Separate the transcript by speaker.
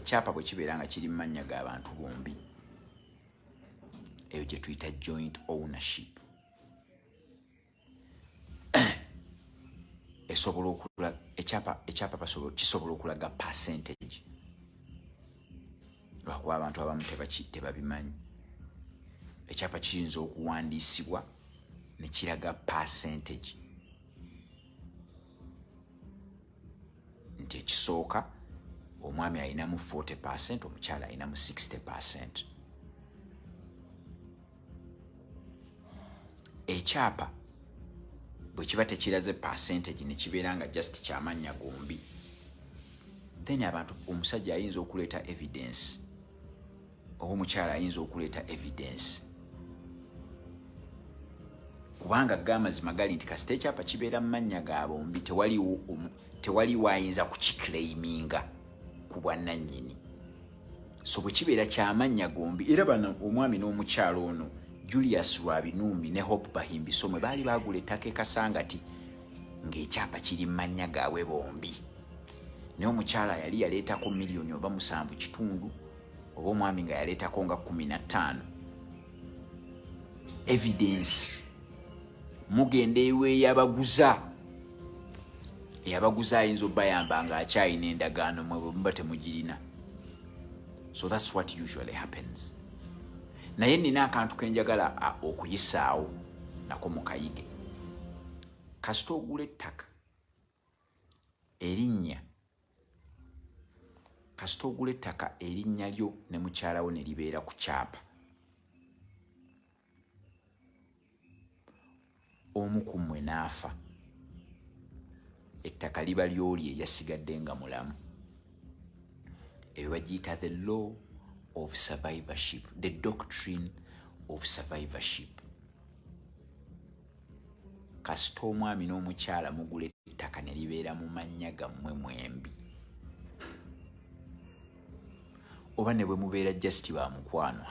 Speaker 1: ekyapa bwe kibeera nga kiri mu mannya g'abantu bombi, eyo gye tuyita joint ownership. Esobola okulaga ekyapa kisobola okulaga percentage. Lwakuba abantu abamu tebabimanyi. Ekyapa kiyinza okuwandiisibwa ne kiraga percentage. Nti ekisooka omwami alinamu 40%, omukyala alinamu 60%. Ekyapa bwe kiba tekiraze percentage ne kibeera nga just kyamannya gombi, then omusajja ayinza okuleeta evidence oba omukyala ayinza okuleeta evidence, kubanga g'amazima gali nti kasita ekyapa kibeera mu mannya ga bombi tewali wayinza kukiclaiminga ku bwannannyini. So bwe kibeera kyamannya gombi, era bano omwami n'omukyala ono Julius Rwabinumi ne Hope Bahimbiso mwe baali bagula ettaka Kasangati ng'ekyapa kiri mu mannya gaabwe bombi, naye omukyala yali yaleetako miliyoni oba 7.5 oba omwami nga yaleetako nga 15. Evidence mugenda eweeyabaguza, eyabaguza ayinza obbayamba nga akyayina endagaano mwe bwe muba temugirina. So that's what usually happens. Naye nina akantu kenjagala okuyisaawo nako mukayige. Kasita ogula ettaka erinnya lyo ne mukyala wo ne libeera ku kyapa, omu ku mmwe n'afa, ettaka liba ly'oli eyasigadde nga mulamu. Eyo bagiyita the law of survivorship, the doctrine of survivorship. Kasita omwami n'omukyala mugula ettaka ne libeera mu mannya gammwe mwembi, oba ne bwe mubeera just ba mukwano,